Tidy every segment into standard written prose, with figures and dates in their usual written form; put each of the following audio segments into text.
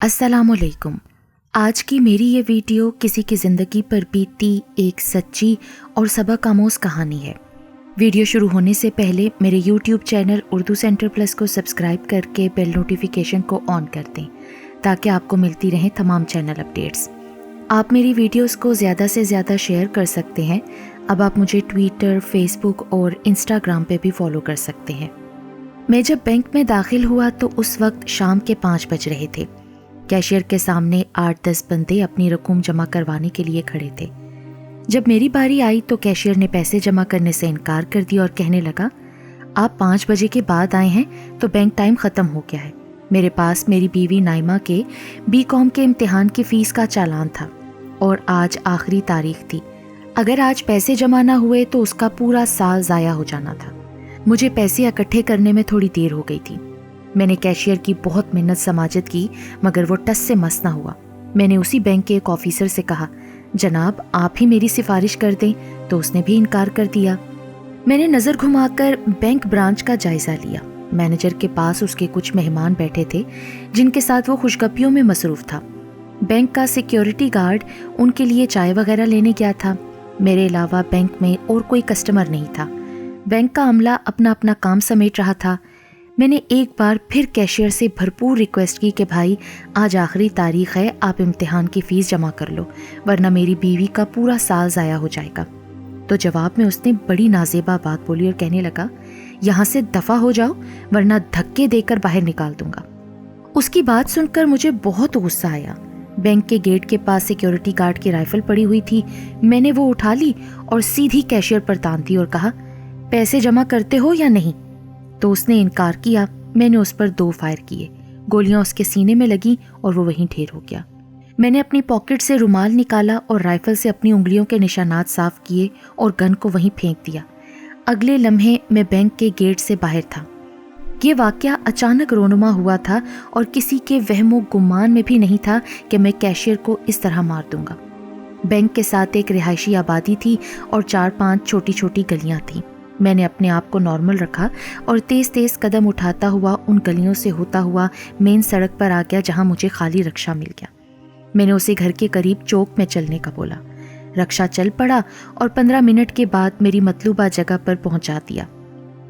السلام علیکم۔ آج کی میری یہ ویڈیو کسی کی زندگی پر بیتی ایک سچی اور سبق آموز کہانی ہے۔ ویڈیو شروع ہونے سے پہلے میرے YouTube channel Urdu centre plus کو سبسکرائب کر کے بیل نوٹیفیکیشن کو آن کر دیں تاکہ آپ کو ملتی رہیں تمام چینل اپڈیٹس۔ آپ میری ویڈیوز کو زیادہ سے زیادہ شیئر کر سکتے ہیں۔ اب آپ مجھے ٹویٹر، فیس بک اور انسٹاگرام پہ بھی فالو کر سکتے ہیں۔ میں جب بینک میں داخل ہوا تو اس وقت شام کے 5 بج رہے تھے۔ کیشیئر کے سامنے 8-10 بندے اپنی رقم جمع کروانے کے لیے کھڑے تھے۔ جب میری باری آئی تو کیشیئر نے پیسے جمع کرنے سے انکار کر دیا اور کہنے لگا، آپ 5 بجے کے بعد آئے ہیں تو بینک ٹائم ختم ہو گیا ہے۔ میرے پاس میری بیوی نائمہ کے BCom کے امتحان کی فیس کا چالان تھا اور آج آخری تاریخ تھی۔ اگر آج پیسے جمع نہ ہوئے تو اس کا پورا سال ضائع ہو جانا تھا۔ مجھے پیسے اکٹھے کرنے میں تھوڑی دیر ہو گئی تھی۔ میں نے کیشیئر کی بہت منت سماجت کی مگر وہ ٹس سے مس نہ ہوا۔ میں نے اسی بینک کے ایک آفیسر سے کہا، جناب آپ ہی میری سفارش کر دیں، تو اس نے بھی انکار کر دیا۔ میں نے نظر گھما کر بینک برانچ کا جائزہ لیا۔ مینیجر کے پاس اس کے کچھ مہمان بیٹھے تھے جن کے ساتھ وہ خوشگپیوں میں مصروف تھا۔ بینک کا سیکیورٹی گارڈ ان کے لیے چائے وغیرہ لینے گیا تھا۔ میرے علاوہ بینک میں اور کوئی کسٹمر نہیں تھا۔ بینک کا عملہ اپنا اپنا کام سمیٹ رہا تھا۔ میں نے ایک بار پھر کیشیئر سے بھرپور ریکویسٹ کی کہ بھائی آج آخری تاریخ ہے، آپ امتحان کی فیس جمع کر لو ورنہ میری بیوی کا پورا سال ضائع ہو جائے گا۔ تو جواب میں اس نے بڑی نازیبا بات بولی اور کہنے لگا، یہاں سے دفع ہو جاؤ ورنہ دھکے دے کر باہر نکال دوں گا۔ اس کی بات سن کر مجھے بہت غصہ آیا۔ بینک کے گیٹ کے پاس سیکیورٹی گارڈ کی رائفل پڑی ہوئی تھی۔ میں نے وہ اٹھا لی اور سیدھی کیشیئر پر تان دی اور کہا، پیسے جمع کرتے ہو یا نہیں؟ تو اس نے انکار کیا۔ میں نے اس پر 2 فائر کیے۔ گولیاں اس کے سینے میں لگیں اور وہ وہیں ڈھیر ہو گیا۔ میں نے اپنی پاکٹ سے رومال نکالا اور رائفل سے اپنی انگلیوں کے نشانات صاف کیے اور گن کو وہیں پھینک دیا۔ اگلے لمحے میں بینک کے گیٹ سے باہر تھا۔ یہ واقعہ اچانک رونما ہوا تھا اور کسی کے وہم و گمان میں بھی نہیں تھا کہ میں کیشیئر کو اس طرح مار دوں گا۔ بینک کے ساتھ ایک رہائشی آبادی تھی اور 4-5 چھوٹی چھوٹی گلیاں تھیں۔ میں نے اپنے آپ کو نارمل رکھا اور تیز تیز قدم اٹھاتا ہوا ان گلیوں سے ہوتا ہوا مین سڑک پر آ گیا جہاں مجھے خالی رکشہ مل گیا۔ میں نے اسے گھر کے قریب چوک میں چلنے کا بولا۔ رکشہ چل پڑا اور 15 منٹ کے بعد میری مطلوبہ جگہ پر پہنچا دیا۔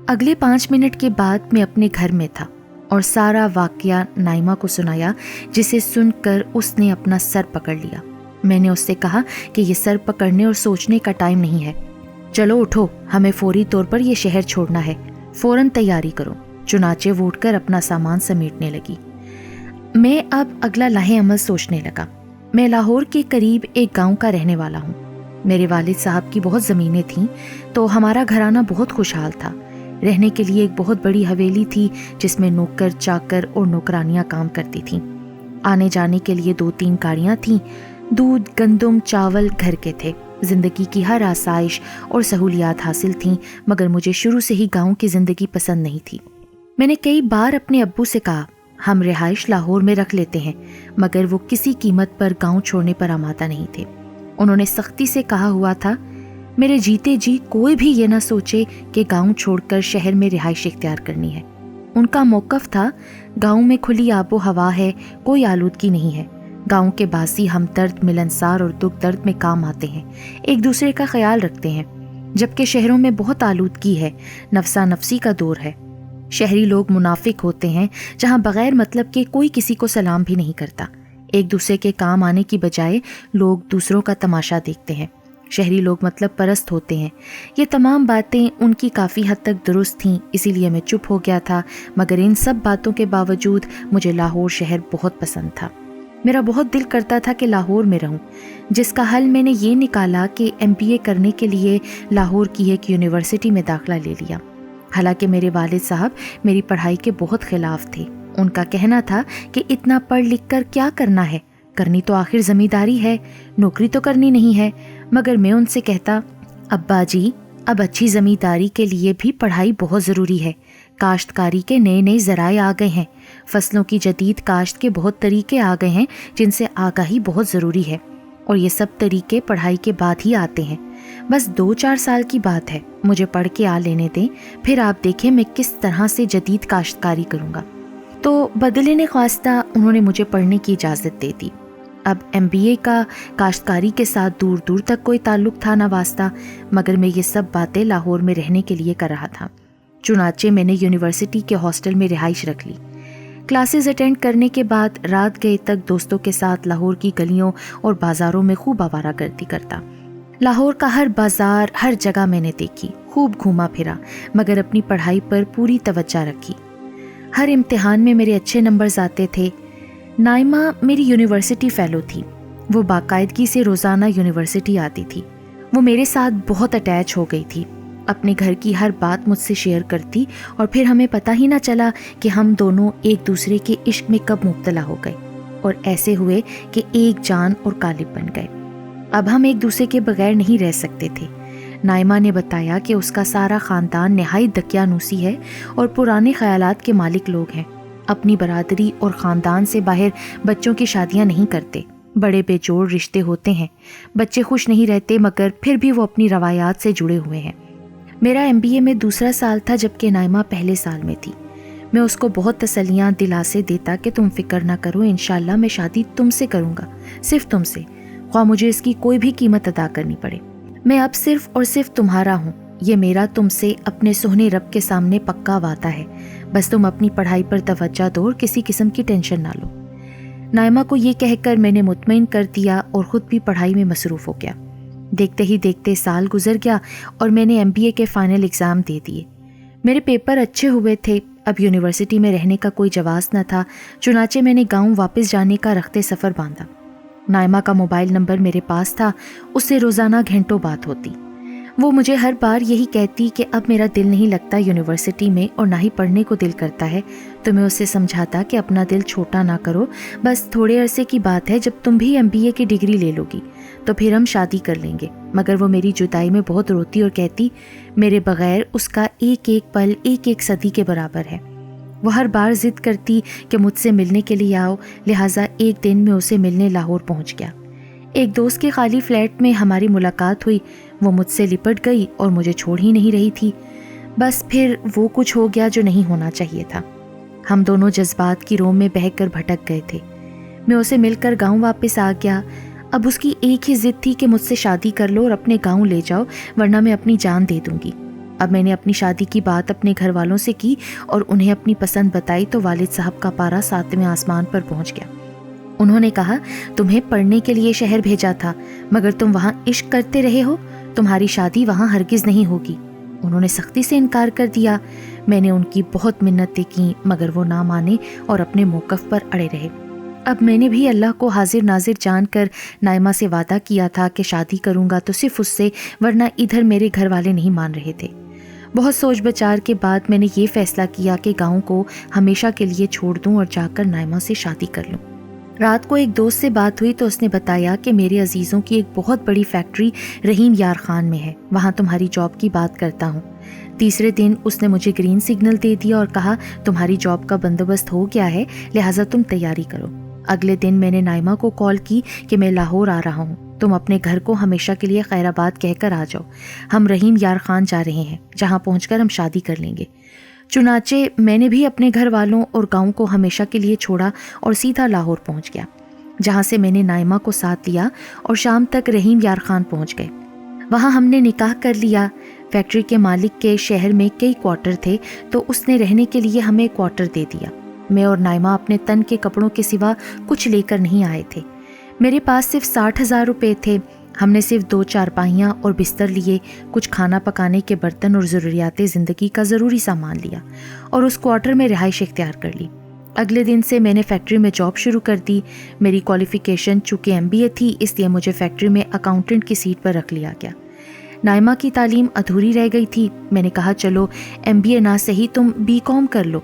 اگلے 5 منٹ کے بعد میں اپنے گھر میں تھا اور سارا واقعہ نائمہ کو سنایا، جسے سن کر اس نے اپنا سر پکڑ لیا۔ میں نے اس سے کہا کہ یہ سر پکڑنے اور سوچنے کا ٹائم نہیں ہے، چلو اٹھو، ہمیں فوری طور پر یہ شہر چھوڑنا ہے، فوراً تیاری کرو۔ چنانچہ وہ اٹھ کر اپنا سامان سمیٹنے لگی۔ میں اب اگلا لاہ عمل سوچنے لگا۔ میں لاہور کے قریب ایک گاؤں کا رہنے والا ہوں۔ میرے والد صاحب کی بہت زمینیں تھیں تو ہمارا گھرانہ بہت خوشحال تھا۔ رہنے کے لیے ایک بہت بڑی حویلی تھی جس میں نوکر، چاکر اور نوکرانیاں کام کرتی تھیں۔ آنے جانے کے لیے 2-3 گاڑیاں تھیں۔ دودھ، گندم، چاول گھر کے تھے۔ زندگی کی ہر آسائش اور سہولیات حاصل تھیں مگر مجھے شروع سے ہی گاؤں کی زندگی پسند نہیں تھی۔ میں نے کئی بار اپنے ابو سے کہا، ہم رہائش لاہور میں رکھ لیتے ہیں، مگر وہ کسی قیمت پر گاؤں چھوڑنے پر آمادہ نہیں تھے۔ انہوں نے سختی سے کہا ہوا تھا، میرے جیتے جی کوئی بھی یہ نہ سوچے کہ گاؤں چھوڑ کر شہر میں رہائش اختیار کرنی ہے۔ ان کا موقف تھا، گاؤں میں کھلی آب و ہوا ہے، کوئی آلودگی نہیں ہے، گاؤں کے باسی ہمدرد، ملنسار اور دکھ درد میں کام آتے ہیں، ایک دوسرے کا خیال رکھتے ہیں، جبکہ شہروں میں بہت آلودگی ہے، نفسا نفسی کا دور ہے۔ شہری لوگ منافق ہوتے ہیں، جہاں بغیر مطلب کے کوئی کسی کو سلام بھی نہیں کرتا۔ ایک دوسرے کے کام آنے کی بجائے لوگ دوسروں کا تماشا دیکھتے ہیں۔ شہری لوگ مطلب پرست ہوتے ہیں۔ یہ تمام باتیں ان کی کافی حد تک درست تھیں، اسی لیے میں چپ ہو گیا تھا، مگر ان سب باتوں کے باوجود مجھے لاہور شہر بہت پسند تھا۔ میرا بہت دل کرتا تھا کہ لاہور میں رہوں، جس کا حل میں نے یہ نکالا کہ MBA کرنے کے لیے لاہور کی ایک یونیورسٹی میں داخلہ لے لیا۔ حالانکہ میرے والد صاحب میری پڑھائی کے بہت خلاف تھے۔ ان کا کہنا تھا کہ اتنا پڑھ لکھ کر کیا کرنا ہے، کرنی تو آخر زمینداری ہے، نوکری تو کرنی نہیں ہے۔ مگر میں ان سے کہتا، ابا جی اب اچھی زمینداری کے لیے بھی پڑھائی بہت ضروری ہے۔ کاشتکاری کے نئے نئے ذرائع آ گئے ہیں، فصلوں کی جدید کاشت کے بہت طریقے آ گئے ہیں جن سے آگاہی بہت ضروری ہے، اور یہ سب طریقے پڑھائی کے بعد ہی آتے ہیں۔ بس 2-4 سال کی بات ہے، مجھے پڑھ کے آ لینے دیں، پھر آپ دیکھیں میں کس طرح سے جدید کاشتکاری کروں گا۔ تو بدلے نے خواستہ انہوں نے مجھے پڑھنے کی اجازت دے دی۔ اب MBA کا کاشتکاری کے ساتھ دور دور تک کوئی تعلق تھا نہ واسطہ، مگر میں یہ سب باتیں لاہور میں رہنے کے لیے کر رہا تھا۔ چنانچہ میں نے یونیورسٹی کے ہاسٹل میں رہائش رکھ لی۔ کلاسز اٹینڈ کرنے کے بعد رات گئے تک دوستوں کے ساتھ لاہور کی گلیوں اور بازاروں میں خوب آوارہ گردی کرتا۔ لاہور کا ہر بازار، ہر جگہ میں نے دیکھی، خوب گھوما پھرا، مگر اپنی پڑھائی پر پوری توجہ رکھی۔ ہر امتحان میں میرے اچھے نمبرز آتے تھے۔ نائمہ میری یونیورسٹی فیلو تھی۔ وہ باقاعدگی سے روزانہ یونیورسٹی آتی تھی۔ وہ میرے ساتھ بہت اٹیچ ہو گئی تھی، اپنے گھر کی ہر بات مجھ سے شیئر کرتی، اور پھر ہمیں پتہ ہی نہ چلا کہ ہم دونوں ایک دوسرے کے عشق میں کب مبتلا ہو گئے، اور ایسے ہوئے کہ ایک جان اور قالب بن گئے۔ اب ہم ایک دوسرے کے بغیر نہیں رہ سکتے تھے۔ نائمہ نے بتایا کہ اس کا سارا خاندان نہایت دقیانوسی ہے اور پرانے خیالات کے مالک لوگ ہیں۔ اپنی برادری اور خاندان سے باہر بچوں کی شادیاں نہیں کرتے، بڑے بے جوڑ رشتے ہوتے ہیں، بچے خوش نہیں رہتے، مگر پھر بھی وہ اپنی روایات سے جڑے ہوئے ہیں۔ میرا MBA میں دوسرا سال تھا جبکہ نائمہ پہلے سال میں تھی۔ میں اس کو بہت تسلیاں دلاسے دیتا کہ تم فکر نہ کرو، انشاءاللہ میں شادی تم سے کروں گا، صرف تم سے، خواہ مجھے اس کی کوئی بھی قیمت ادا کرنی پڑے۔ میں اب صرف اور صرف تمہارا ہوں، یہ میرا تم سے اپنے سہنے رب کے سامنے پکا وعدہ ہے، بس تم اپنی پڑھائی پر توجہ دو اور کسی قسم کی ٹینشن نہ لو۔ نائمہ کو یہ کہہ کر میں نے مطمئن کر دیا اور خود بھی پڑھائی میں مصروف ہو گیا۔ دیکھتے ہی دیکھتے سال گزر گیا اور میں نے MBA کے فائنل ایگزام دے دیے۔ میرے پیپر اچھے ہوئے تھے۔ اب یونیورسٹی میں رہنے کا کوئی جواز نہ تھا، چنانچہ میں نے گاؤں واپس جانے کا رخت سفر باندھا۔ نائمہ کا موبائل نمبر میرے پاس تھا، اس سے روزانہ گھنٹوں بات ہوتی۔ وہ مجھے ہر بار یہی کہتی کہ اب میرا دل نہیں لگتا یونیورسٹی میں اور نہ ہی پڑھنے کو دل کرتا ہے، تو میں اسے سمجھاتا کہ اپنا دل چھوٹا نہ کرو، بس تھوڑے عرصے کی بات ہے، جب تم بھی MBA کی ڈگری لے لو گی تو پھر ہم شادی کر لیں گے۔ مگر وہ میری جدائی میں بہت روتی اور کہتی میرے بغیر اس کا ایک ایک پل ایک ایک صدی کے برابر ہے۔ وہ ہر بار ضد کرتی کہ مجھ سے ملنے کے لیے آؤ، لہٰذا ایک دن میں اسے ملنے لاہور پہنچ گیا۔ ایک دوست کے خالی فلیٹ میں ہماری ملاقات ہوئی، وہ مجھ سے لپٹ گئی اور مجھے چھوڑ ہی نہیں رہی تھی۔ بس پھر وہ کچھ ہو گیا جو نہیں ہونا چاہیے تھا۔ ہم دونوں جذبات کی رو میں بہہ کر بھٹک گئے تھے۔ میں اسے مل کر گاؤں واپس آ گیا۔ اب اس کی ایک ہی ضد تھی کہ مجھ سے شادی کر لو اور اپنے گاؤں لے جاؤ، ورنہ میں اپنی جان دے دوں گی۔ اب میں نے اپنی شادی کی بات اپنے گھر والوں سے کی اور انہیں اپنی پسند بتائی تو والد صاحب کا پارا 7ویں آسمان پر پہنچ گیا۔ انہوں نے کہا تمہیں پڑھنے کے لیے شہر بھیجا تھا، مگر تم وہاں عشق کرتے رہے ہو، تمہاری شادی وہاں ہرگز نہیں ہوگی۔ انہوں نے سختی سے انکار کر دیا۔ میں نے ان کی بہت منتیں کیں مگر وہ نہ مانے اور اپنے موقف پر اڑے رہے۔ اب میں نے بھی اللہ کو حاضر ناظر جان کر نائمہ سے وعدہ کیا تھا کہ شادی کروں گا تو صرف اس سے، ورنہ ادھر میرے گھر والے نہیں مان رہے تھے۔ بہت سوچ بچار کے بعد میں نے یہ فیصلہ کیا کہ گاؤں کو ہمیشہ کے لیے چھوڑ دوں اور جا کر نائمہ سے شادی کر لوں۔ رات کو ایک دوست سے بات ہوئی تو اس نے بتایا کہ میرے عزیزوں کی ایک بہت بڑی فیکٹری رحیم یار خان میں ہے، وہاں تمہاری جاب کی بات کرتا ہوں۔ تیسرے دن اس نے مجھے گرین سگنل دے دیا اور کہا تمہاری جاب کا بندوبست ہو گیا ہے، لہٰذا تم تیاری کرو۔ اگلے دن میں نے نائمہ کو کال کی کہ میں لاہور آ رہا ہوں، تم اپنے گھر کو ہمیشہ کے لیے خیر آباد کہہ کر آ جاؤ، ہم رحیم یار خان جا رہے ہیں، جہاں پہنچ کر ہم شادی کر لیں گے۔ چنانچہ میں نے بھی اپنے گھر والوں اور گاؤں کو ہمیشہ کے لیے چھوڑا اور سیدھا لاہور پہنچ گیا، جہاں سے میں نے نائمہ کو ساتھ لیا اور شام تک رحیم یار خان پہنچ گئے۔ وہاں ہم نے نکاح کر لیا۔ فیکٹری کے مالک کے شہر میں کئی کوارٹر تھے تو اس نے رہنے کے لیے ہمیں کوارٹر دے دیا۔ میں اور نائمہ اپنے تن کے کپڑوں کے سوا کچھ لے کر نہیں آئے تھے۔ میرے پاس صرف 60,000 روپے تھے۔ ہم نے صرف 2 چارپائیاں اور بستر لیے، کچھ کھانا پکانے کے برتن اور ضروریات زندگی کا ضروری سامان لیا اور اس کوارٹر میں رہائش اختیار کر لی۔ اگلے دن سے میں نے فیکٹری میں جاب شروع کر دی۔ میری کوالیفیکیشن چونکہ MBA تھی، اس لیے مجھے فیکٹری میں اکاؤنٹنٹ کی سیٹ پر رکھ لیا گیا۔ نائمہ کی تعلیم ادھوری رہ گئی تھی۔ میں نے کہا چلو MBA نہ صحیح تم BCom کر لو۔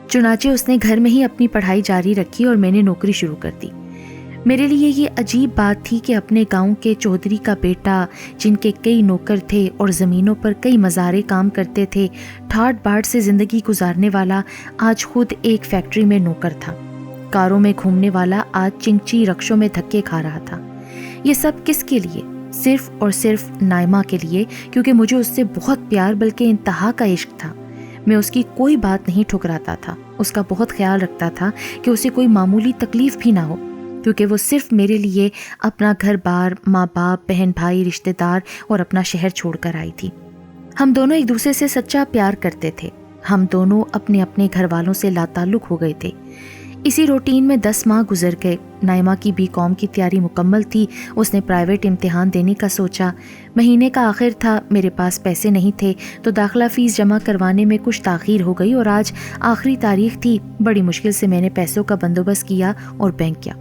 چنانچہ اس نے گھر میں ہی اپنی پڑھائی جاری رکھی اور میں نے نوکری شروع کر دی۔ میرے لیے یہ عجیب بات تھی کہ اپنے گاؤں کے چودھری کا بیٹا، جن کے کئی نوکر تھے اور زمینوں پر کئی مزارے کام کرتے تھے، ٹھاٹ باٹ سے زندگی گزارنے والا، آج خود ایک فیکٹری میں نوکر تھا۔ کاروں میں گھومنے والا آج چنگچی رکشوں میں دھکے کھا رہا تھا۔ یہ سب کس کے لیے؟ صرف اور صرف نائمہ کے لیے، کیونکہ مجھے اس سے بہت پیار بلکہ انتہا کا عشق تھا۔ میں اس کی کوئی بات نہیں ٹھکراتا تھا، اس کا بہت خیال رکھتا تھا کہ اسے کوئی معمولی تکلیف بھی نہ ہو، کیونکہ وہ صرف میرے لیے اپنا گھر بار، ماں باپ، بہن بھائی، رشتہ دار اور اپنا شہر چھوڑ کر آئی تھی۔ ہم دونوں ایک دوسرے سے سچا پیار کرتے تھے، ہم دونوں اپنے اپنے گھر والوں سے لاتعلق ہو گئے تھے۔ اسی روٹین میں 10 ماہ گزر گئے۔ نائمہ کی BCom کی تیاری مکمل تھی، اس نے پرائیویٹ امتحان دینے کا سوچا۔ مہینے کا آخر تھا، میرے پاس پیسے نہیں تھے تو داخلہ فیس جمع کروانے میں کچھ تاخیر ہو گئی اور آج آخری تاریخ تھی۔ بڑی مشکل سے میں نے پیسوں کا بندوبست کیا اور بینک کیا۔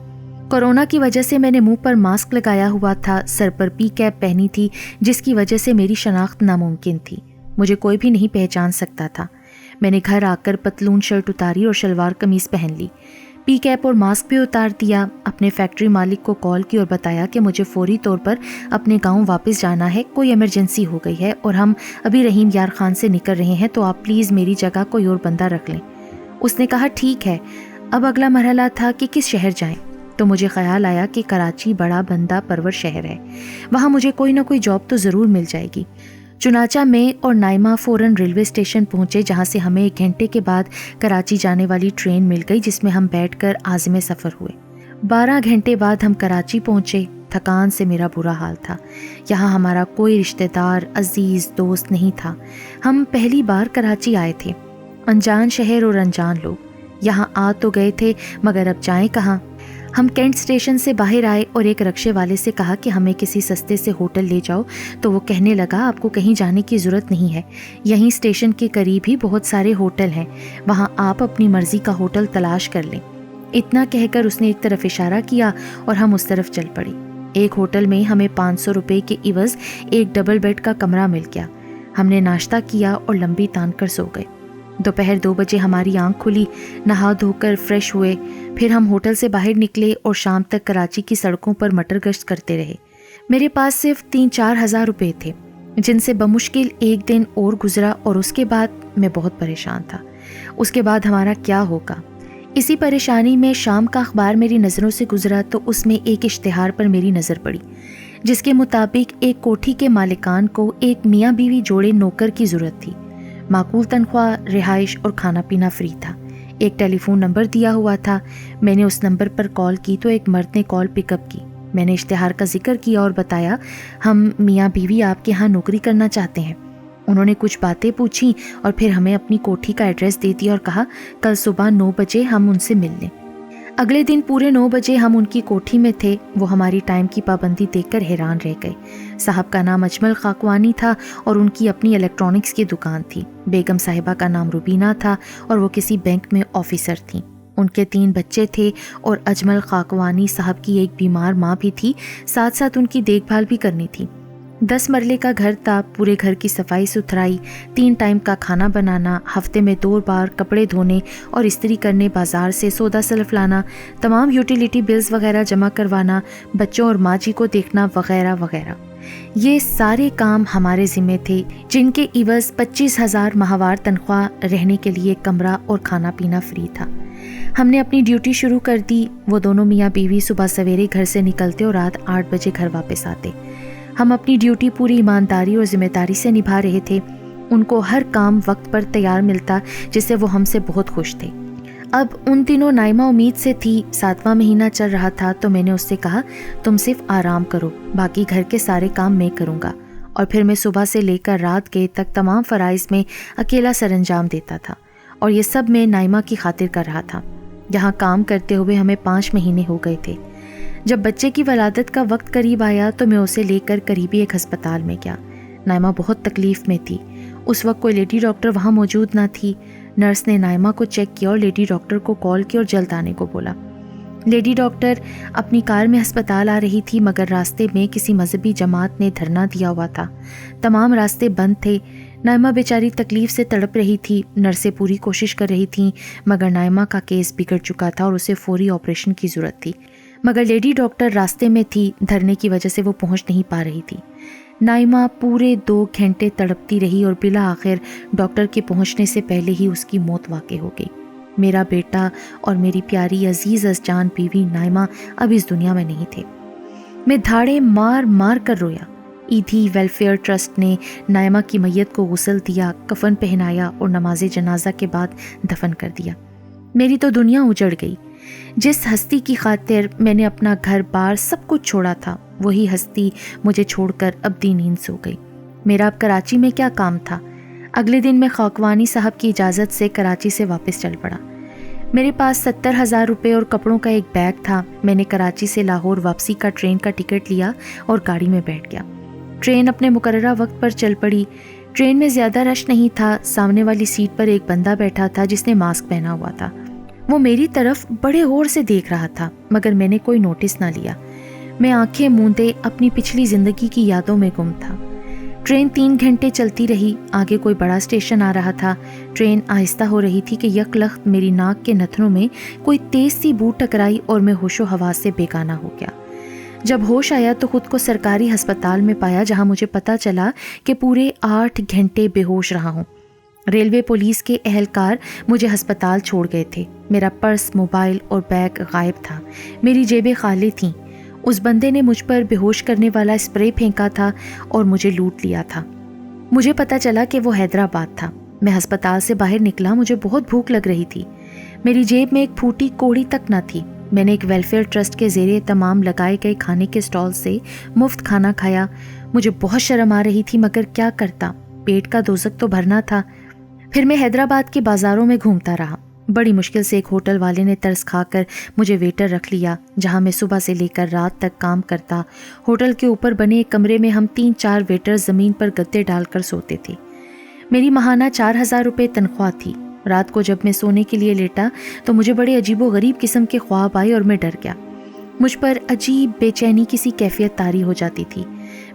کورونا کی وجہ سے میں نے منہ پر ماسک لگایا ہوا تھا، سر پر پی کیپ پہنی تھی، جس کی وجہ سے میری شناخت ناممکن تھی، مجھے کوئی بھی نہیں پہچان سکتا تھا۔ میں نے گھر آ کر پتلون شرٹ اتاری اور شلوار قمیض پہن لی، پی کیپ اور ماسک بھی اتار دیا۔ اپنے فیکٹری مالک کو کال کی اور بتایا کہ مجھے فوری طور پر اپنے گاؤں واپس جانا ہے، کوئی ایمرجنسی ہو گئی ہے اور ہم ابھی رحیم یار خان سے نکل رہے ہیں، تو آپ پلیز میری جگہ کوئی اور بندہ رکھ لیں۔ اس نے کہا ٹھیک ہے۔ اب اگلا مرحلہ تھا کہ کس شہر جائیں، تو مجھے خیال آیا کہ کراچی بڑا بندہ پرور شہر ہے، وہاں مجھے کوئی نہ کوئی جاب تو ضرور مل جائے گی۔ چنانچہ میں اور نائمہ فوراً ریلوے اسٹیشن پہنچے، جہاں سے ہمیں 1 گھنٹے کے بعد کراچی جانے والی ٹرین مل گئی، جس میں ہم بیٹھ کر عازم سفر ہوئے۔ 12 گھنٹے بعد ہم کراچی پہنچے۔ تھکان سے میرا برا حال تھا۔ یہاں ہمارا کوئی رشتہ دار، عزیز، دوست نہیں تھا۔ ہم پہلی بار کراچی آئے تھے، انجان شہر اور انجان لوگ۔ یہاں آ تو گئے تھے مگر اب جائیں کہاں؟ ہم کینٹ اسٹیشن سے باہر آئے اور ایک رکشے والے سے کہا کہ ہمیں کسی سستے سے ہوٹل لے جاؤ، تو وہ کہنے لگا آپ کو کہیں جانے کی ضرورت نہیں ہے، یہیں اسٹیشن کے قریب ہی بہت سارے ہوٹل ہیں، وہاں آپ اپنی مرضی کا ہوٹل تلاش کر لیں۔ اتنا کہہ کر اس نے ایک طرف اشارہ کیا اور ہم اس طرف چل پڑے۔ ایک ہوٹل میں ہمیں 500 روپے کے عوض ایک ڈبل بیڈ کا کمرہ مل گیا۔ ہم نے ناشتہ کیا اور لمبی تان کر سو گئے۔ دوپہر 2 بجے ہماری آنکھ کھلی، نہا دھو کر فریش ہوئے، پھر ہم ہوٹل سے باہر نکلے اور شام تک کراچی کی سڑکوں پر مٹر گشت کرتے رہے۔ میرے پاس صرف 3-4 ہزار روپے تھے، جن سے بمشکل 1 دن اور گزرا اور اس کے بعد میں بہت پریشان تھا۔ اس کے بعد ہمارا کیا ہوگا؟ اسی پریشانی میں شام کا اخبار میری نظروں سے گزرا تو اس میں ایک اشتہار پر میری نظر پڑی، جس کے مطابق ایک کوٹھی کے مالکان کو ایک میاں بیوی جوڑے نوکر کی ضرورت تھی۔ معقول تنخواہ، رہائش اور کھانا پینا فری تھا۔ ایک ٹیلی فون نمبر دیا ہوا تھا۔ میں نے اس نمبر پر کال کی تو ایک مرد نے کال پک اپ کی۔ میں نے اشتہار کا ذکر کیا اور بتایا ہم میاں بیوی آپ کے ہاں نوکری کرنا چاہتے ہیں۔ انہوں نے کچھ باتیں پوچھیں اور پھر ہمیں اپنی کوٹھی کا ایڈریس دے دیا اور کہا کل صبح 9 بجے ہم ان سے مل لیں۔ اگلے دن پورے 9 بجے ہم ان کی کوٹھی میں تھے۔ وہ ہماری ٹائم کی پابندی دیکھ کر حیران رہ گئے۔ صاحب کا نام اجمل خاکوانی تھا اور ان کی اپنی الیکٹرانکس کی دکان تھی۔ بیگم صاحبہ کا نام روبینہ تھا اور وہ کسی بینک میں آفیسر تھیں۔ ان کے 3 بچے تھے اور اجمل خاکوانی صاحب کی ایک بیمار ماں بھی تھی، ساتھ ساتھ ان کی دیکھ بھال بھی کرنی تھی۔ 10 مرلے کا گھر تھا، پورے گھر کی صفائی ستھرائی، 3 ٹائم کا کھانا بنانا، ہفتے میں 2 بار کپڑے دھونے اور استری کرنے، بازار سے سودا سلف لانا، تمام یوٹیلیٹی بلز وغیرہ جمع کروانا، بچوں اور ماں جی کو دیکھنا وغیرہ وغیرہ۔ یہ سارے کام ہمارے ذمے تھے، جن کے عوض 25,000 ماہوار تنخواہ، رہنے کے لیے کمرہ اور کھانا پینا فری تھا۔ ہم نے اپنی ڈیوٹی شروع کر دی۔ وہ دونوں میاں بیوی صبح سویرے گھر سے نکلتے اور رات 8 بجے گھر واپس آتے۔ ہم اپنی ڈیوٹی پوری ایمانداری اور ذمہ داری سے نبھا رہے تھے۔ ان کو ہر کام وقت پر تیار ملتا، جس سے وہ ہم سے بہت خوش تھے۔ اب ان دنوں نائمہ امید سے تھی، 7واں مہینہ چل رہا تھا، تو میں نے اس سے کہا تم صرف آرام کرو، باقی گھر کے سارے کام میں کروں گا۔ اور پھر میں صبح سے لے کر رات کے تک تمام فرائض میں اکیلا سر انجام دیتا تھا، اور یہ سب میں نائمہ کی خاطر کر رہا تھا۔ یہاں کام کرتے ہوئے ہمیں 5 مہینے ہو گئے تھے۔ جب بچے کی ولادت کا وقت قریب آیا تو میں اسے لے کر قریبی ایک ہسپتال میں گیا۔ نائمہ بہت تکلیف میں تھی۔ اس وقت کوئی لیڈی ڈاکٹر وہاں موجود نہ تھی۔ نرس نے نائمہ کو چیک کیا اور لیڈی ڈاکٹر کو کال کی اور جلد آنے کو بولا۔ لیڈی ڈاکٹر اپنی کار میں ہسپتال آ رہی تھی، مگر راستے میں کسی مذہبی جماعت نے دھرنا دیا ہوا تھا، تمام راستے بند تھے۔ نائمہ بیچاری تکلیف سے تڑپ رہی تھی۔ نرسیں پوری کوشش کر رہی تھیں، مگر نائمہ کا کیس بگڑ چکا تھا اور اسے فوری آپریشن کی ضرورت تھی، مگر لیڈی ڈاکٹر راستے میں تھی، دھرنے کی وجہ سے وہ پہنچ نہیں پا رہی تھی۔ نائمہ پورے 2 گھنٹے تڑپتی رہی اور بالآخر ڈاکٹر کے پہنچنے سے پہلے ہی اس کی موت واقع ہو گئی۔ میرا بیٹا اور میری پیاری عزیز از جان بیوی نائمہ اب اس دنیا میں نہیں تھے۔ میں دھاڑے مار مار کر رویا۔ ایدھی ویلفیئر ٹرسٹ نے نائمہ کی میت کو غسل دیا، کفن پہنایا اور نماز جنازہ کے بعد دفن کر دیا۔ میری تو دنیا اجڑ گئی۔ جس ہستی کی خاطر میں نے اپنا گھر بار سب کچھ چھوڑا تھا، وہی ہستی مجھے چھوڑ کر ابدی نیند سو گئی۔ میرا اب کراچی میں کیا کام تھا؟ اگلے دن میں خاکوانی صاحب کی اجازت سے کراچی سے واپس چل پڑا۔ میرے پاس 70,000 روپے اور کپڑوں کا ایک بیگ تھا۔ میں نے کراچی سے لاہور واپسی کا ٹرین کا ٹکٹ لیا اور گاڑی میں بیٹھ گیا۔ ٹرین اپنے مقررہ وقت پر چل پڑی۔ ٹرین میں زیادہ رش نہیں تھا۔ سامنے والی سیٹ پر ایک بندہ بیٹھا تھا جس نے ماسک پہنا ہوا تھا۔ وہ میری طرف بڑے غور سے دیکھ رہا تھا، مگر میں نے کوئی نوٹس نہ لیا۔ میں آنکھیں موندے اپنی پچھلی زندگی کی یادوں میں گم تھا۔ ٹرین 3 گھنٹے چلتی رہی۔ آگے کوئی بڑا اسٹیشن آ رہا تھا۔ ٹرین آہستہ ہو رہی تھی کہ یک لخت میری ناک کے نتھنوں میں کوئی تیز سی بو ٹکرائی اور میں ہوش و حواس سے بیگانہ ہو گیا۔ جب ہوش آیا تو خود کو سرکاری ہسپتال میں پایا، جہاں مجھے پتہ چلا کہ پورے 8 گھنٹے بے ہوش رہا ہوں۔ ریلوے پولیس کے اہلکار مجھے ہسپتال چھوڑ گئے تھے۔ میرا پرس، موبائل اور بیگ غائب تھا۔ میری جیبیں خالی تھیں۔ اس بندے نے مجھ پر بے ہوش کرنے والا اسپرے پھینکا تھا اور مجھے لوٹ لیا تھا۔ مجھے پتہ چلا کہ وہ حیدرآباد تھا۔ میں ہسپتال سے باہر نکلا۔ مجھے بہت بھوک لگ رہی تھی۔ میری جیب میں ایک پھوٹی کوڑی تک نہ تھی۔ میں نے ایک ویلفیئر ٹرسٹ کے زیر اہتمام لگائے گئے کھانے کے اسٹال سے مفت کھانا کھایا۔ مجھے بہت شرم آ رہی تھی، مگر کیا کرتا، پیٹ کا دوزخ تو بھرنا تھا۔ پھر میں حیدرآباد کے بازاروں میں گھومتا رہا۔ بڑی مشکل سے ایک ہوٹل والے نے ترس کھا کر مجھے ویٹر رکھ لیا، جہاں میں صبح سے لے کر رات تک کام کرتا۔ ہوٹل کے اوپر بنے ایک کمرے میں ہم 3-4 ویٹر زمین پر گدے ڈال کر سوتے تھے۔ میری ماہانہ 4,000 روپے تنخواہ تھی۔ رات کو جب میں سونے کے لیے لیٹا تو مجھے بڑے عجیب و غریب قسم کے خواب آئے اور میں ڈر گیا۔ مجھ پر عجیب بے چینی کسی کیفیت طاری ہو جاتی تھی۔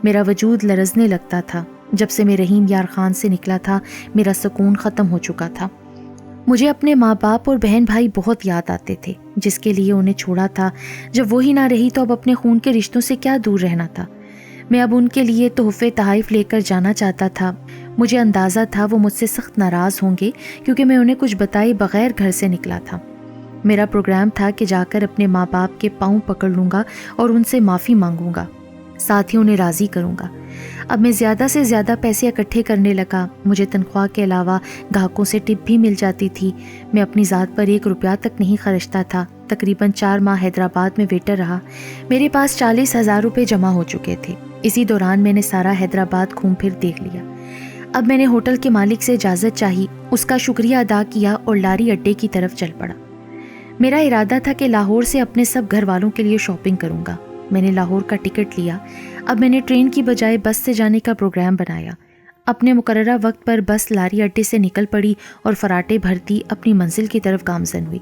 میرا وجود لرزنے لگتا تھا۔ جب سے میں رحیم یار خان سے نکلا تھا، میرا سکون ختم ہو چکا تھا۔ مجھے اپنے ماں باپ اور بہن بھائی بہت یاد آتے تھے، جس کے لیے انہیں چھوڑا تھا۔ جب وہی نہ رہی تو اب اپنے خون کے رشتوں سے کیا دور رہنا تھا۔ میں اب ان کے لیے تحفے تحائف لے کر جانا چاہتا تھا۔ مجھے اندازہ تھا وہ مجھ سے سخت ناراض ہوں گے، کیونکہ میں انہیں کچھ بتائے بغیر گھر سے نکلا تھا۔ میرا پروگرام تھا کہ جا کر اپنے ماں باپ کے پاؤں پکڑ لوں گا اور ان سے معافی مانگوں گا، ساتھ ہی انہیں راضی کروں گا۔ اب میں زیادہ سے زیادہ پیسے اکٹھے کرنے لگا۔ مجھے تنخواہ کے علاوہ گاہکوں سے ٹپ بھی مل جاتی تھی۔ میں اپنی ذات پر 1 روپیہ تک نہیں خرچتا تھا۔ تقریباً 4 ماہ حیدرآباد میں ویٹر رہا۔ میرے پاس 40,000 روپے جمع ہو چکے تھے۔ اسی دوران میں نے سارا حیدرآباد گھوم پھر دیکھ لیا۔ اب میں نے ہوٹل کے مالک سے اجازت چاہی، اس کا شکریہ ادا کیا اور لاری اڈے کی طرف چل پڑا۔ میرا ارادہ تھا کہ لاہور سے اپنے سب گھر والوں کے لیے شاپنگ کروں گا۔ میں نے لاہور کا ٹکٹ لیا۔ اب میں نے ٹرین کی بجائے بس سے جانے کا پروگرام بنایا۔ اپنے مقررہ وقت پر بس لاری اڈے سے نکل پڑی اور فراٹے بھرتی اپنی منزل کی طرف گامزن ہوئی۔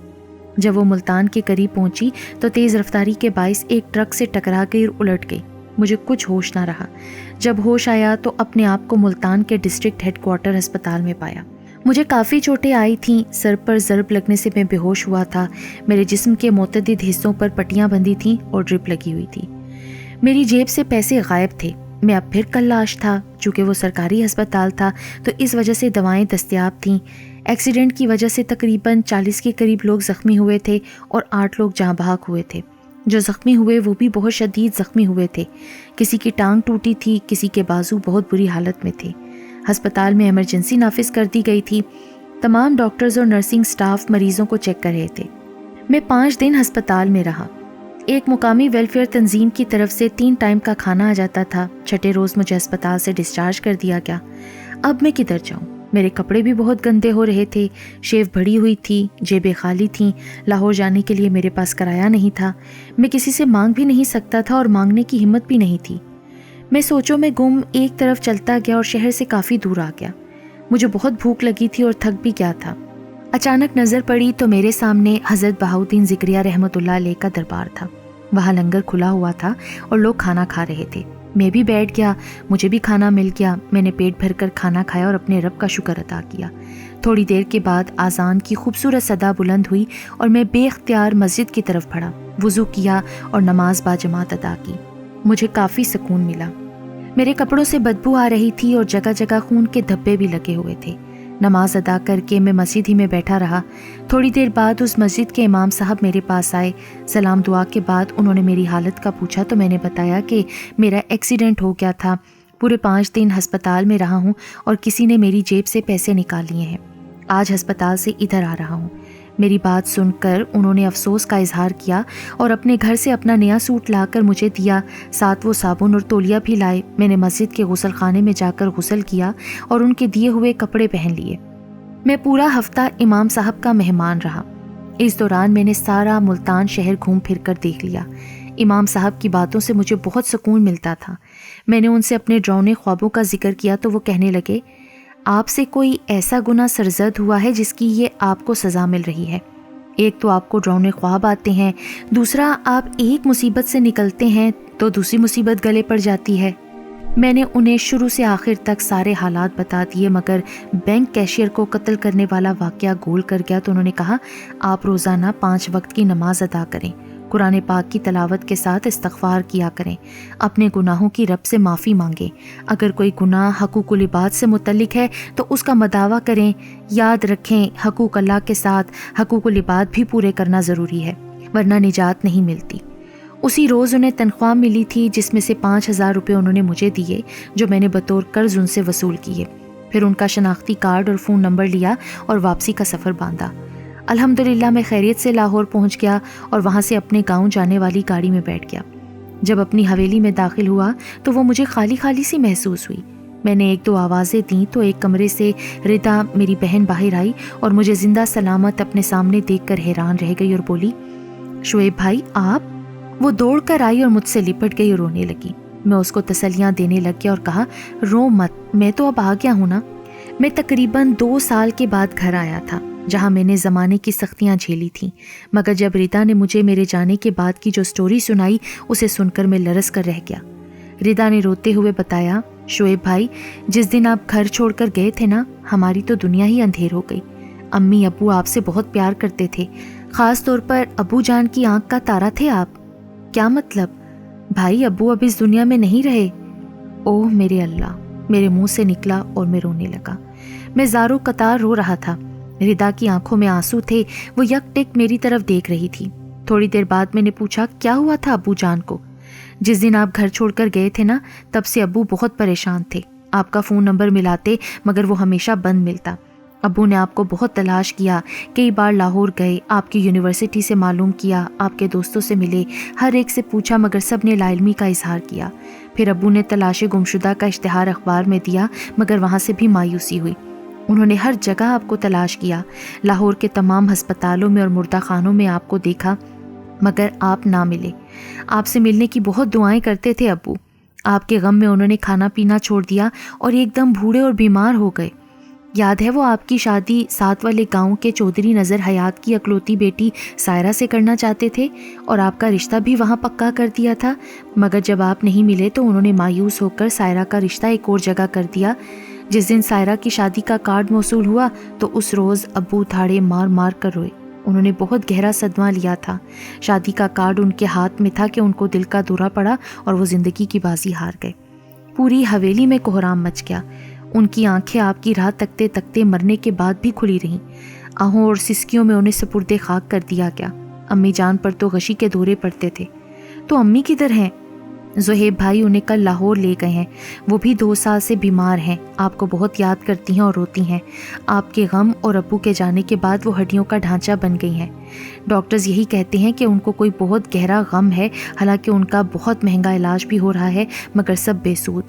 جب وہ ملتان کے قریب پہنچی تو تیز رفتاری کے باعث ایک ٹرک سے ٹکرا گئی اور الٹ گئی۔ مجھے کچھ ہوش نہ رہا۔ جب ہوش آیا تو اپنے آپ کو ملتان کے ڈسٹرکٹ ہیڈ کوارٹر ہسپتال میں پایا۔ مجھے کافی چوٹیں آئی تھیں۔ سر پر ضرب لگنے سے میں بے ہوش ہوا تھا۔ میرے جسم کے متعدد حصوں پر پٹیاں بندھی تھیں اور ڈرپ لگی ہوئی تھی۔ میری جیب سے پیسے غائب تھے۔ میں اب پھر کلاش تھا۔ چونکہ وہ سرکاری ہسپتال تھا تو اس وجہ سے دوائیں دستیاب تھیں۔ ایکسیڈنٹ کی وجہ سے تقریباً 40 کے قریب لوگ زخمی ہوئے تھے اور 8 لوگ جاں بحق ہوئے تھے۔ جو زخمی ہوئے وہ بھی بہت شدید زخمی ہوئے تھے۔ کسی کی ٹانگ ٹوٹی تھی، کسی کے بازو بہت بری حالت میں تھے۔ ہسپتال میں ایمرجنسی نافذ کر دی گئی تھی۔ تمام ڈاکٹرز اور نرسنگ سٹاف مریضوں کو چیک کر رہے تھے۔ میں 5 دن ہسپتال میں رہا۔ ایک مقامی ویلفیئر تنظیم کی طرف سے 3 ٹائم کا کھانا آ جاتا تھا۔ چھٹے روز مجھے ہسپتال سے ڈسچارج کر دیا گیا۔ اب میں کدھر جاؤں؟ میرے کپڑے بھی بہت گندے ہو رہے تھے، شیو بڑھی ہوئی تھی، جیبیں خالی تھیں۔ لاہور جانے کے لیے میرے پاس کرایہ نہیں تھا۔ میں کسی سے مانگ بھی نہیں سکتا تھا اور مانگنے کی ہمت بھی نہیں تھی۔ میں سوچوں میں گم ایک طرف چلتا گیا اور شہر سے کافی دور آ گیا۔ مجھے بہت بھوک لگی تھی اور تھک بھی گیا تھا۔ اچانک نظر پڑی تو میرے سامنے حضرت بہاؤالدین ذکریہ رحمۃ اللہ علیہ کا دربار تھا۔ وہاں لنگر کھلا ہوا تھا اور لوگ کھانا کھا رہے تھے۔ میں بھی بیٹھ گیا، مجھے بھی کھانا مل گیا۔ میں نے پیٹ بھر کر کھانا کھایا اور اپنے رب کا شکر ادا کیا۔ تھوڑی دیر کے بعد اذان کی خوبصورت صدا بلند ہوئی اور میں بے اختیار مسجد کی طرف بڑھا، وضو کیا اور نماز باجماعت ادا کی۔ مجھے کافی سکون ملا۔ میرے کپڑوں سے بدبو آ رہی تھی اور جگہ جگہ خون کے دھبے بھی لگے ہوئے تھے۔ نماز ادا کر کے میں مسجد ہی میں بیٹھا رہا۔ تھوڑی دیر بعد اس مسجد کے امام صاحب میرے پاس آئے۔ سلام دعا کے بعد انہوں نے میری حالت کا پوچھا تو میں نے بتایا کہ میرا ایکسیڈنٹ ہو گیا تھا پورے 5 دن ہسپتال میں رہا ہوں اور کسی نے میری جیب سے پیسے نکال لیے ہیں۔ آج ہسپتال سے ادھر آ رہا ہوں۔ میری بات سن کر انہوں نے افسوس کا اظہار کیا اور اپنے گھر سے اپنا نیا سوٹ لا کر مجھے دیا، ساتھ وہ صابن اور تولیہ بھی لائے۔ میں نے مسجد کے غسل خانے میں جا کر غسل کیا اور ان کے دیے ہوئے کپڑے پہن لیے۔ میں پورا ہفتہ امام صاحب کا مہمان رہا۔ اس دوران میں نے سارا ملتان شہر گھوم پھر کر دیکھ لیا۔ امام صاحب کی باتوں سے مجھے بہت سکون ملتا تھا۔ میں نے ان سے اپنے ڈراؤنے خوابوں کا ذکر کیا تو وہ کہنے لگے، آپ سے کوئی ایسا گناہ سرزد ہوا ہے جس کی یہ آپ کو سزا مل رہی ہے؟ ایک تو آپ کو ڈراؤنے خواب آتے ہیں، دوسرا آپ ایک مصیبت سے نکلتے ہیں تو دوسری مصیبت گلے پڑ جاتی ہے۔ میں نے انہیں شروع سے آخر تک سارے حالات بتا دیے، مگر بینک کیشیئر کو قتل کرنے والا واقعہ گول کر گیا تو انہوں نے کہا، آپ روزانہ 5 وقت کی نماز ادا کریں، قرآن پاک کی تلاوت کے ساتھ استغفار کیا کریں، اپنے گناہوں کی رب سے معافی مانگیں، اگر کوئی گناہ حقوق العباد سے متعلق ہے تو اس کا مداوع کریں، یاد رکھیں حقوق اللہ کے ساتھ حقوق العباد بھی پورے کرنا ضروری ہے ورنہ نجات نہیں ملتی۔ اسی روز انہیں تنخواہ ملی تھی جس میں سے 5,000 روپے انہوں نے مجھے دیے جو میں نے بطور قرض ان سے وصول کیے۔ پھر ان کا شناختی کارڈ اور فون نمبر لیا اور واپسی کا سفر باندھا۔ الحمدللہ میں خیریت سے لاہور پہنچ گیا اور وہاں سے اپنے گاؤں جانے والی گاڑی میں بیٹھ گیا۔ جب اپنی حویلی میں داخل ہوا تو وہ مجھے خالی خالی سی محسوس ہوئی۔ میں نے 1-2 آوازیں دیں تو ایک کمرے سے ردا میری بہن باہر آئی اور مجھے زندہ سلامت اپنے سامنے دیکھ کر حیران رہ گئی اور بولی، شعیب بھائی آپ؟ وہ دوڑ کر آئی اور مجھ سے لپٹ گئی اور رونے لگی۔ میں اس کو تسلیاں دینے لگ گیا اور کہا، رو مت، میں تو اب آ گیا ہوں نا۔ میں تقریباً 2 سال کے بعد گھر آیا تھا جہاں میں نے زمانے کی سختیاں جھیلی تھیں، مگر جب ردا نے مجھے میرے جانے کے بعد کی جو سٹوری سنائی اسے سن کر میں لرز کر رہ گیا۔ ردا نے روتے ہوئے بتایا، شعیب بھائی جس دن آپ گھر چھوڑ کر گئے تھے نا، ہماری تو دنیا ہی اندھیر ہو گئی۔ امی ابو آپ سے بہت پیار کرتے تھے، خاص طور پر ابو جان کی آنکھ کا تارا تھے آپ۔ کیا مطلب؟ بھائی ابو اب اس دنیا میں نہیں رہے۔ اوہ میرے اللہ، میرے منہ سے نکلا اور میں رونے لگا۔ میں زارو قطار رو رہا تھا۔ ردا کی آنکھوں میں آنسو تھے، وہ یک ٹک میری طرف دیکھ رہی تھی۔ تھوڑی دیر بعد میں نے پوچھا، کیا ہوا تھا ابو جان کو؟ جس دن آپ گھر چھوڑ کر گئے تھے نا، تب سے ابو بہت پریشان تھے۔ آپ کا فون نمبر ملاتے مگر وہ ہمیشہ بند ملتا۔ ابو نے آپ کو بہت تلاش کیا، کئی بار لاہور گئے، آپ کی یونیورسٹی سے معلوم کیا، آپ کے دوستوں سے ملے، ہر ایک سے پوچھا مگر سب نے لا علمی کا اظہار کیا۔ پھر ابو نے تلاش گمشدہ کا اشتہار اخبار میں دیا مگر وہاں سے بھی مایوسی ہوئی۔ انہوں نے ہر جگہ آپ کو تلاش کیا، لاہور کے تمام ہسپتالوں میں اور مردہ خانوں میں آپ کو دیکھا مگر آپ نہ ملے۔ آپ سے ملنے کی بہت دعائیں کرتے تھے ابو۔ آپ کے غم میں انہوں نے کھانا پینا چھوڑ دیا اور ایک دم بوڑھے اور بیمار ہو گئے۔ یاد ہے وہ آپ کی شادی ساتھ والے گاؤں کے چودھری نظر حیات کی اکلوتی بیٹی سائرہ سے کرنا چاہتے تھے اور آپ کا رشتہ بھی وہاں پکا کر دیا تھا، مگر جب آپ نہیں ملے تو انہوں نے مایوس ہو کر سائرہ کا رشتہ ایک اور جگہ کر دیا۔ جس دن سائرہ کی شادی کا کارڈ موصول ہوا تو اس روز ابو دھاڑے مار مار کر روئے۔ انہوں نے بہت گہرا صدمہ لیا تھا۔ شادی کا کارڈ ان کے ہاتھ میں تھا کہ ان کو دل کا دورہ پڑا اور وہ زندگی کی بازی ہار گئے۔ پوری حویلی میں کوہرام مچ گیا۔ ان کی آنکھیں آپ کی راہ تکتے تکتے مرنے کے بعد بھی کھلی رہیں۔ آہوں اور سسکیوں میں انہیں سپرد خاک کر دیا گیا۔ امی جان پر تو غشی کے دورے پڑتے تھے۔ تو امی کدھر ہیں؟ زہیب بھائی انہیں کل لاہور لے گئے ہیں، وہ بھی 2 سال سے بیمار ہیں، آپ کو بہت یاد کرتی ہیں اور روتی ہیں۔ آپ کے غم اور ابو کے جانے کے بعد وہ ہڈیوں کا ڈھانچہ بن گئی ہیں۔ ڈاکٹرز یہی کہتے ہیں کہ ان کو کوئی بہت گہرا غم ہے، حالانکہ ان کا بہت مہنگا علاج بھی ہو رہا ہے مگر سب بے سود۔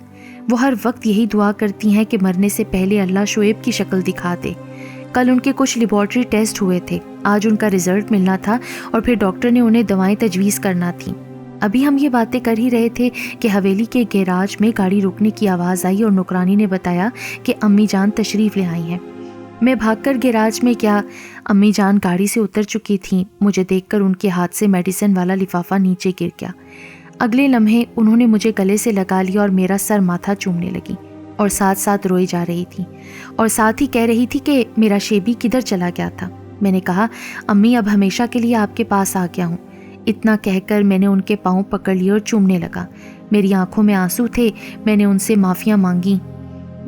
وہ ہر وقت یہی دعا کرتی ہیں کہ مرنے سے پہلے اللہ شعیب کی شکل دکھا دے۔ کل ان کے کچھ لیبارٹری ٹیسٹ ہوئے تھے، آج ان کا رزلٹ ملنا تھا اور پھر ڈاکٹر نے انہیں دوائیں تجویز کرنا تھیں۔ ابھی ہم یہ باتیں کر ہی رہے تھے کہ حویلی کے گیراج میں گاڑی رکنے کی آواز آئی اور نوکرانی نے بتایا کہ امی جان تشریف لے آئی ہیں۔ میں بھاگ کر گیراج میں گیا۔ امی جان گاڑی سے اتر چکی تھیں۔ مجھے دیکھ کر ان کے ہاتھ سے میڈیسن والا لفافہ نیچے گر گیا۔ اگلے لمحے انہوں نے مجھے گلے سے لگا لیا اور میرا سر ماتھا چومنے لگی اور ساتھ ساتھ روئی جا رہی تھی اور ساتھ ہی کہہ رہی تھی کہ میرا شیبی کدھر چلا گیا تھا۔ میں نے کہا، امی اب ہمیشہ کے لیے آپ کے پاس آ گیا ہوں۔ اتنا کہہ کر میں نے ان کے پاؤں پکڑ لیے اور چومنے لگا۔ میری آنکھوں میں آنسو تھے۔ میں نے ان سے معافیاں مانگی۔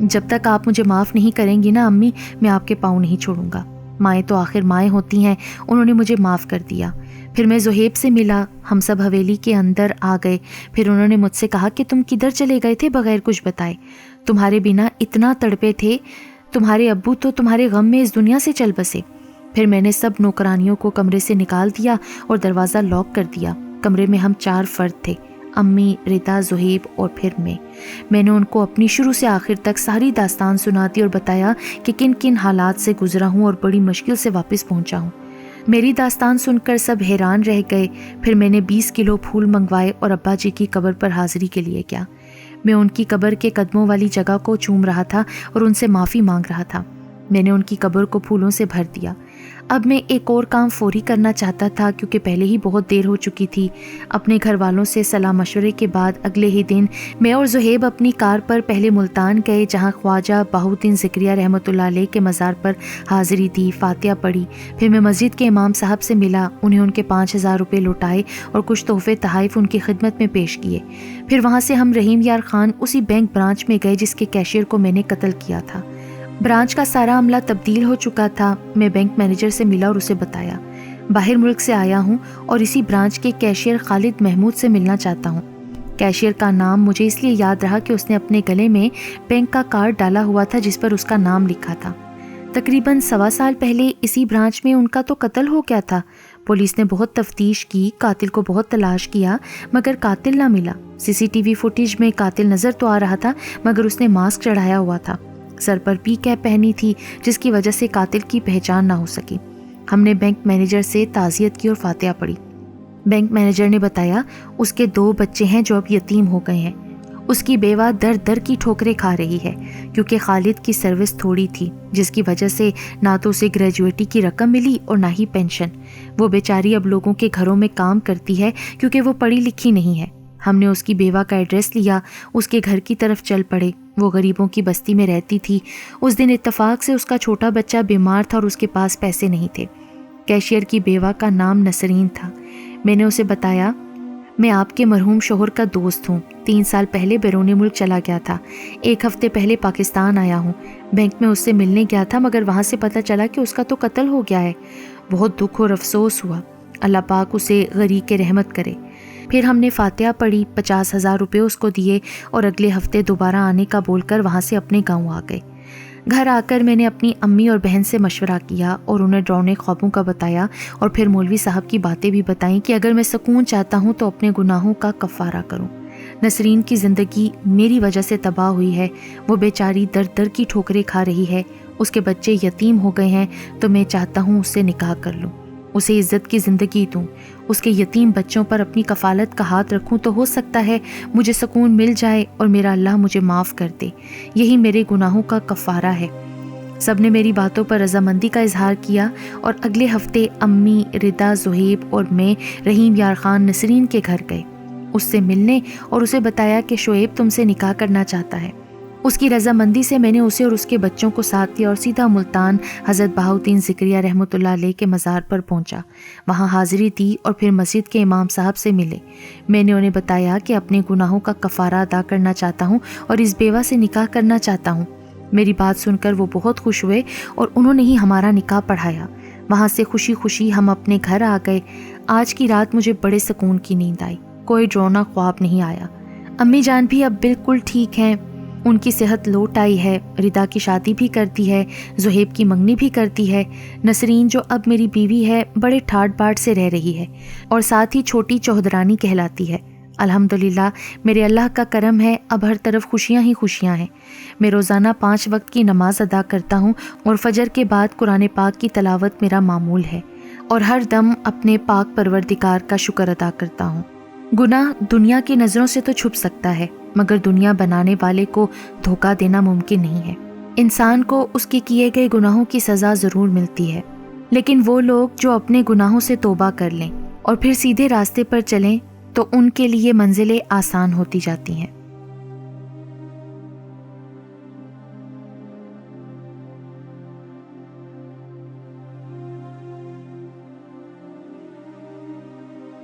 جب تک آپ مجھے معاف نہیں کریں گی نا امی، میں آپ کے پاؤں نہیں چھوڑوں گا۔ مائیں تو آخر مائیں ہوتی ہیں۔ انہوں نے مجھے معاف کر دیا۔ پھر میں زہیب سے ملا، ہم سب حویلی کے اندر آ گئے۔ پھر انہوں نے مجھ سے کہا کہ تم کدھر چلے گئے تھے بغیر کچھ بتائے؟ تمہارے بنا اتنا تڑپے تھے، تمہارے ابو تو تمہارے غم میں اس دنیا سے چل بسے۔ پھر میں نے سب نوکرانیوں کو کمرے سے نکال دیا اور دروازہ لاک کر دیا۔ کمرے میں ہم 4 فرد تھے، امی، ردا، زہیب اور پھر میں نے ان کو اپنی شروع سے آخر تک ساری داستان سنا دی اور بتایا کہ کن کن حالات سے گزرا ہوں اور بڑی مشکل سے واپس پہنچا ہوں۔ میری داستان سن کر سب حیران رہ گئے۔ پھر میں نے 20 کلو پھول منگوائے اور ابا جی کی قبر پر حاضری کے لیے گیا۔ میں ان کی قبر کے قدموں والی جگہ کو چوم رہا تھا اور ان سے معافی مانگ رہا تھا۔ میں نے ان کی قبر کو پھولوں سے بھر دیا۔ اب میں ایک اور کام فوری کرنا چاہتا تھا کیونکہ پہلے ہی بہت دیر ہو چکی تھی۔ اپنے گھر والوں سے صلاح مشورے کے بعد اگلے ہی دن میں اور زہیب اپنی کار پر پہلے ملتان گئے، جہاں خواجہ بہاؤالدین ذکریہ رحمۃ اللہ علیہ کے مزار پر حاضری دی، فاتحہ پڑھی۔ پھر میں مسجد کے امام صاحب سے ملا، انہیں ان کے 5000 روپے لوٹائے اور کچھ تحفے تحائف ان کی خدمت میں پیش کیے۔ پھر وہاں سے ہم رحیم یار خان اسی بینک برانچ میں گئے جس کے کیشیئر کو میں نے قتل کیا تھا۔ برانچ کا سارا عملہ تبدیل ہو چکا تھا۔ میں بینک مینیجر سے ملا اور اسے بتایا، باہر ملک سے آیا ہوں اور اسی برانچ کے کیشیئر خالد محمود سے ملنا چاہتا ہوں۔ کیشیئر کا نام مجھے اس لیے یاد رہا کہ اس نے اپنے گلے میں بینک کا کارڈ ڈالا ہوا تھا جس پر اس کا نام لکھا تھا۔ تقریباً 1.25 سال پہلے اسی برانچ میں ان کا تو قتل ہو گیا تھا۔ پولیس نے بہت تفتیش کی، قاتل کو بہت تلاش کیا مگر قاتل نہ ملا۔ CCTV فوٹیج میں قاتل نظر تو آ رہا تھا مگر اس نے ماسک چڑھایا ہوا تھا، سر پر پی کیپ پہنی تھی جس کی وجہ سے قاتل کی پہچان نہ ہو سکی۔ ہم نے بینک مینیجر سے تعزیت کی اور فاتحہ پڑھی۔ بینک مینیجر نے بتایا اس کے 2 بچے ہیں جو اب یتیم ہو گئے ہیں۔ اس کی بیوہ در در کی ٹھوکریں کھا رہی ہے کیونکہ خالد کی سروس تھوڑی تھی جس کی وجہ سے نہ تو اسے گریجویٹی کی رقم ملی اور نہ ہی پینشن۔ وہ بیچاری اب لوگوں کے گھروں میں کام کرتی ہے کیونکہ وہ پڑھی لکھی نہیں ہے۔ ہم نے اس کی بیوہ کا ایڈریس لیا، اس کے گھر کی طرف چل پڑے۔ وہ غریبوں کی بستی میں رہتی تھی۔ اس دن اتفاق سے اس کا چھوٹا بچہ بیمار تھا اور اس کے پاس پیسے نہیں تھے۔ کیشیئر کی بیوہ کا نام نسرین تھا۔ میں نے اسے بتایا، میں آپ کے مرحوم شوہر کا دوست ہوں، 3 سال پہلے بیرون ملک چلا گیا تھا، 1 ہفتے پہلے پاکستان آیا ہوں۔ بینک میں اس سے ملنے گیا تھا مگر وہاں سے پتہ چلا کہ اس کا تو قتل ہو گیا ہے۔ بہت دکھ اور افسوس ہوا، اللہ پاک اسے غریق رحمت کرے۔ پھر ہم نے فاتحہ پڑھی، 50,000 روپے اس کو دیے اور اگلے ہفتے دوبارہ آنے کا بول کر وہاں سے اپنے گاؤں آ گئے۔ گھر آ کر میں نے اپنی امی اور بہن سے مشورہ کیا اور انہیں ڈراؤنے خوابوں کا بتایا اور پھر مولوی صاحب کی باتیں بھی بتائیں کہ اگر میں سکون چاہتا ہوں تو اپنے گناہوں کا کفارہ کروں۔ نسرین کی زندگی میری وجہ سے تباہ ہوئی ہے، وہ بیچاری در در کی ٹھوکریں کھا رہی ہے، اس کے بچے یتیم ہو گئے ہیں تو میں چاہتا ہوں اس سے نکاح کر لوں، اسے عزت کی زندگی دوں، اس کے یتیم بچوں پر اپنی کفالت کا ہاتھ رکھوں تو ہو سکتا ہے مجھے سکون مل جائے اور میرا اللہ مجھے معاف کر دے۔ یہی میرے گناہوں کا کفارہ ہے۔ سب نے میری باتوں پر رضامندی کا اظہار کیا اور اگلے ہفتے امی، ردا، زہیب اور میں رحیم یار خان نسرین کے گھر گئے اس سے ملنے اور اسے بتایا کہ شعیب تم سے نکاح کرنا چاہتا ہے۔ اس کی رضامندی سے میں نے اسے اور اس کے بچوں کو ساتھ لیا اور سیدھا ملتان حضرت بہاؤالدین ذکریہ رحمۃ اللہ علیہ کے مزار پر پہنچا، وہاں حاضری دی اور پھر مسجد کے امام صاحب سے ملے۔ میں نے انہیں بتایا کہ اپنے گناہوں کا کفارہ ادا کرنا چاہتا ہوں اور اس بیوہ سے نکاح کرنا چاہتا ہوں۔ میری بات سن کر وہ بہت خوش ہوئے اور انہوں نے ہی ہمارا نکاح پڑھایا۔ وہاں سے خوشی خوشی ہم اپنے گھر آ گئے۔ آج کی رات مجھے بڑے سکون کی نیند آئی، کوئی ڈرونا خواب نہیں آیا۔ امی جان بھی اب بالکل ٹھیک ہیں، ان کی صحت لوٹ آئی ہے، ردا کی شادی بھی کرتی ہے، زہیب کی منگنی بھی کرتی ہے، نسرین جو اب میری بیوی ہے بڑے ٹھاٹ باٹ سے رہ رہی ہے اور ساتھ ہی چھوٹی چوہدرانی کہلاتی ہے۔ الحمدللہ میرے اللہ کا کرم ہے، اب ہر طرف خوشیاں ہی خوشیاں ہیں۔ میں روزانہ 5 وقت کی نماز ادا کرتا ہوں اور فجر کے بعد قرآن پاک کی تلاوت میرا معمول ہے اور ہر دم اپنے پاک پروردگار کا شکر ادا کرتا ہوں۔ گناہ دنیا کی نظروں سے تو چھپ سکتا ہے مگر دنیا بنانے والے کو دھوکہ دینا ممکن نہیں ہے۔ انسان کو اس کے کیے گئے گناہوں کی سزا ضرور ملتی ہے، لیکن وہ لوگ جو اپنے گناہوں سے توبہ کر لیں اور پھر سیدھے راستے پر چلیں تو ان کے لیے منزلیں آسان ہوتی جاتی ہیں۔